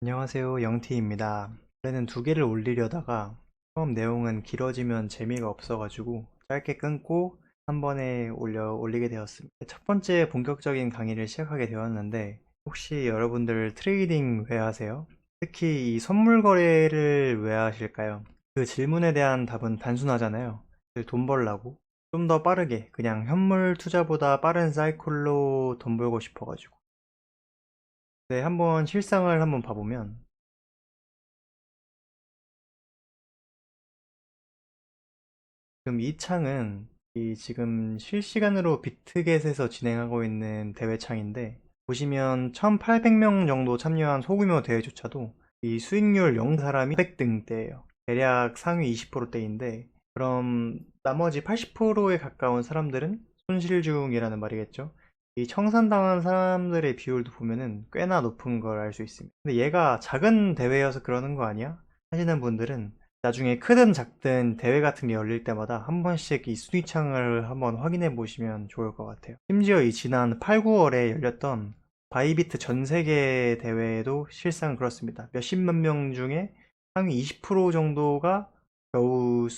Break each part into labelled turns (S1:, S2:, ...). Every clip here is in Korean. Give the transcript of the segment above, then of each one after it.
S1: 안녕하세요. 영티입니다. 원래는 두 개를 올리려다가 처음 내용은 길어지면 재미가 없어가지고 짧게 끊고 한 번에 올리게 되었습니다. 첫 번째 본격적인 강의를 시작하게 되었는데 혹시 여러분들 트레이딩 왜 하세요? 특히 이 선물 거래를 왜 하실까요? 그 질문에 대한 답은 단순하잖아요. 돈 벌라고. 좀 더 빠르게 그냥 현물 투자보다 빠른 사이클로 돈 벌고 싶어가지고. 네, 한번 실상을 한번 봐보면 지금 이 창은 지금 실시간으로 비트겟에서 진행하고 있는 대회 창인데 보시면 1800명 정도 참여한 소규모 대회조차도 이 수익률 0 사람이 500등대예요. 대략 상위 20%대인데 그럼 나머지 80%에 가까운 사람들은 손실 중이라는 말이겠죠. 이 청산당한 사람들의 비율도 보면은 꽤나 높은 걸 알 수 있습니다. 근데 얘가 작은 대회여서 그러는 거 아니야? 하시는 분들은 나중에 크든 작든 대회 같은 게 열릴 때마다 한 번씩 이 순위창을 한번 확인해 보시면 좋을 것 같아요. 심지어 이 지난 8, 9월에 열렸던 바이비트 전 세계 대회에도 실상 그렇습니다. 몇십만 명 중에 상위 20% 정도가 겨우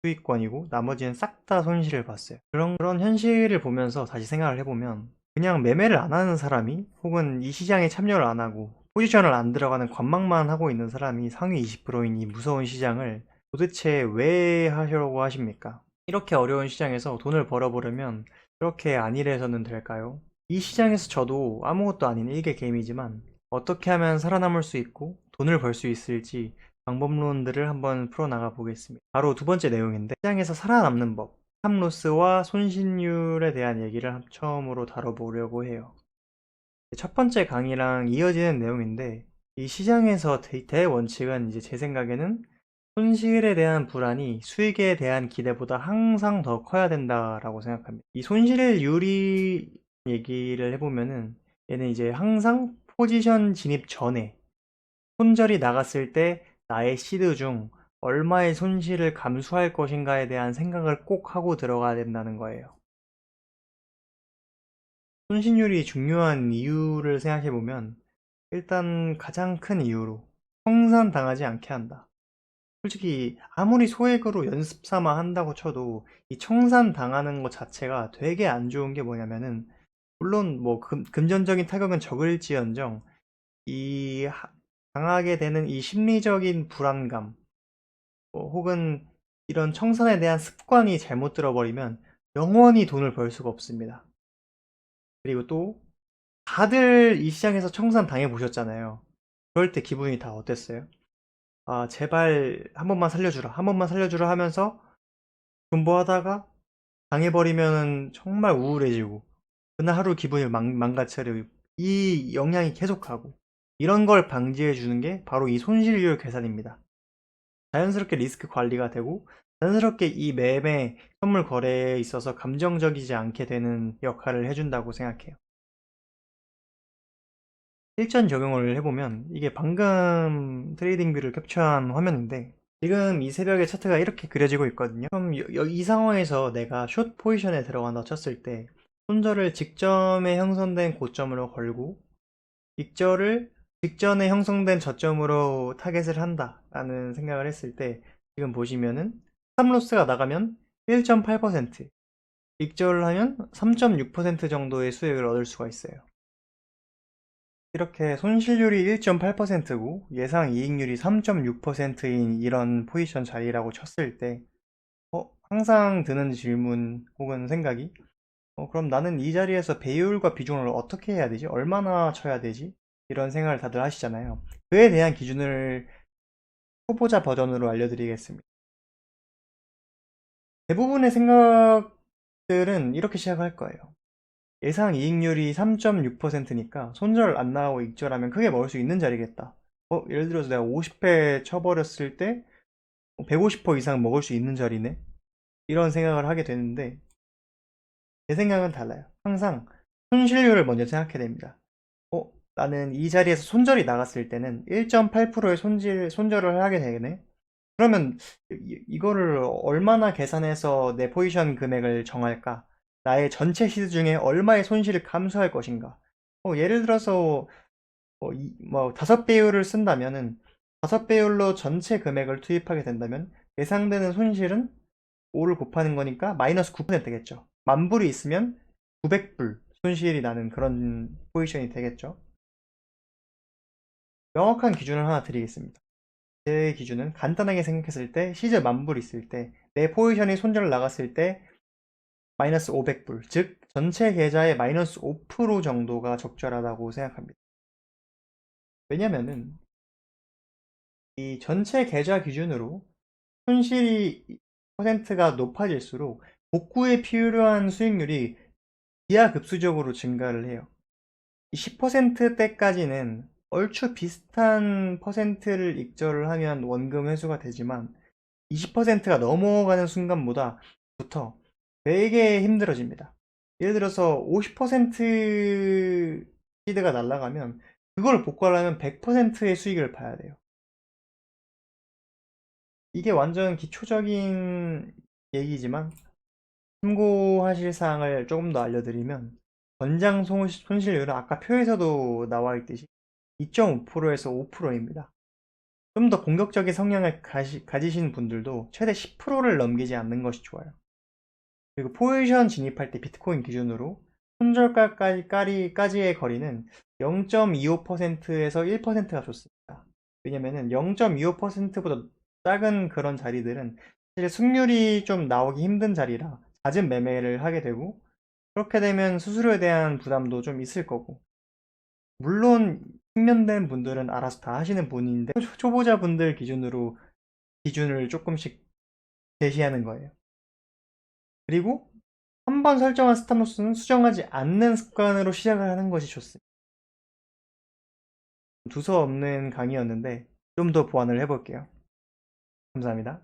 S1: 수익권이고 나머지는 싹 다 손실을 봤어요. 그런 현실을 보면서 다시 생각을 해보면 그냥 매매를 안 하는 사람이 혹은 이 시장에 참여를 안 하고 포지션을 안 들어가는 관망만 하고 있는 사람이 상위 20%인 이 무서운 시장을 도대체 왜 하려고 하십니까? 이렇게 어려운 시장에서 돈을 벌어보려면 그렇게 안일해서는 될까요? 이 시장에서 저도 아무것도 아닌 일개 게임이지만 어떻게 하면 살아남을 수 있고 돈을 벌 수 있을지 방법론들을 한번 풀어나가 보겠습니다. 바로 두 번째 내용인데 시장에서 살아남는 법, 스탑로스와 손실률에 대한 얘기를 처음으로 다뤄보려고 해요. 첫 번째 강의랑 이어지는 내용인데 이 시장에서 대원칙은 이제 제 생각에는 손실에 대한 불안이 수익에 대한 기대보다 항상 더 커야 된다라고 생각합니다. 이 손실률이 얘기를 해보면은 얘는 이제 항상 포지션 진입 전에 손절이 나갔을 때 나의 시드 중 얼마의 손실을 감수할 것인가에 대한 생각을 꼭 하고 들어가야 된다는 거예요. 손실률이 중요한 이유를 생각해보면 일단 가장 큰 이유로 청산당하지 않게 한다. 솔직히 아무리 소액으로 연습 삼아 한다고 쳐도 이 청산당하는 것 자체가 되게 안 좋은 게 뭐냐면은 물론 뭐 금전적인 타격은 적을지언정 이 당하게 되는 이 심리적인 불안감 혹은 이런 청산에 대한 습관이 잘못 들어버리면 영원히 돈을 벌 수가 없습니다. 그리고 또 다들 이 시장에서 청산 당해보셨잖아요. 그럴 때 기분이 다 어땠어요? 아, 제발 한 번만 살려주라, 한 번만 살려주라 하면서 존버하다가 당해버리면 정말 우울해지고 그날 하루 기분이 망가뜨리고 이 영향이 계속하고 이런 걸 방지해주는 게 바로 이 손실률 계산입니다. 자연스럽게 리스크 관리가 되고 자연스럽게 이 매매, 선물 거래에 있어서 감정적이지 않게 되는 역할을 해준다고 생각해요. 실전 적용을 해보면 이게 방금 트레이딩 뷰를 캡처한 화면인데 지금 이 새벽에 차트가 이렇게 그려지고 있거든요. 그럼 이 상황에서 내가 숏 포지션에 들어간다 쳤을 때 손절을 직전에 형성된 고점으로 걸고 익절을 직전에 형성된 저점으로 타겟을 한다라는 생각을 했을 때 지금 보시면은 스탑로스가 나가면 1.8%, 익절을 하면 3.6% 정도의 수익을 얻을 수가 있어요. 이렇게 손실률이 1.8%고 예상 이익률이 3.6%인 이런 포지션 자리라고 쳤을 때 항상 드는 질문 혹은 생각이 그럼 나는 이 자리에서 배율과 비중을 어떻게 해야 되지? 얼마나 쳐야 되지? 이런 생각을 다들 하시잖아요. 그에 대한 기준을 초보자 버전으로 알려드리겠습니다. 대부분의 생각들은 이렇게 시작할 거예요. 예상 이익률이 3.6%니까 손절 안 나오고 익절하면 크게 먹을 수 있는 자리겠다. 예를 들어서 내가 50회 쳐버렸을 때 150% 이상 먹을 수 있는 자리네? 이런 생각을 하게 되는데 제 생각은 달라요. 항상 손실률을 먼저 생각해야 됩니다. 나는 이 자리에서 손절이 나갔을 때는 1.8%의 손절을 하게 되네? 그러면 이거를 얼마나 계산해서 내 포지션 금액을 정할까? 나의 전체 시드 중에 얼마의 손실을 감수할 것인가? 예를 들어서 다섯 배율을 쓴다면은 다섯 배율로 전체 금액을 투입하게 된다면 예상되는 손실은 5를 곱하는 거니까 마이너스 9%겠죠. 만 불이 있으면 900불 손실이 나는 그런 포지션이 되겠죠. 명확한 기준을 하나 드리겠습니다. 제 기준은 간단하게 생각했을 때 시즈 만 불 있을 때 내 포지션이 손절 나갔을 때 마이너스 500불, 즉 전체 계좌의 마이너스 5% 정도가 적절하다고 생각합니다. 왜냐면은 이 전체 계좌 기준으로 손실이 퍼센트가 높아질수록 복구에 필요한 수익률이 기하급수적으로 증가를 해요. 10%대까지는 얼추 비슷한 퍼센트를 익절을 하면 원금 회수가 되지만 20%가 넘어가는 순간부터 되게 힘들어집니다. 예를 들어서 50% 시드가 날아가면 그걸 복구하려면 100%의 수익을 봐야 돼요. 이게 완전 기초적인 얘기지만 참고하실 사항을 조금 더 알려드리면 권장 손실률은 아까 표에서도 나와 있듯이 2.5%에서 5%입니다. 좀 더 공격적인 성향을 가지신 분들도 최대 10%를 넘기지 않는 것이 좋아요. 그리고 포지션 진입할 때 비트코인 기준으로 손절가까지의 거리는 0.25%에서 1%가 좋습니다. 왜냐면은 0.25%보다 작은 그런 자리들은 사실 승률이 좀 나오기 힘든 자리라 잦은 매매를 하게 되고 그렇게 되면 수수료에 대한 부담도 좀 있을 거고 물론 숙련된 분들은 알아서 다 하시는 분인데 초보자분들 기준으로 기준을 조금씩 제시하는 거예요. 그리고 한 번 설정한 스탑로스는 수정하지 않는 습관으로 시작을 하는 것이 좋습니다. 두서없는 강의였는데 좀 더 보완을 해볼게요. 감사합니다.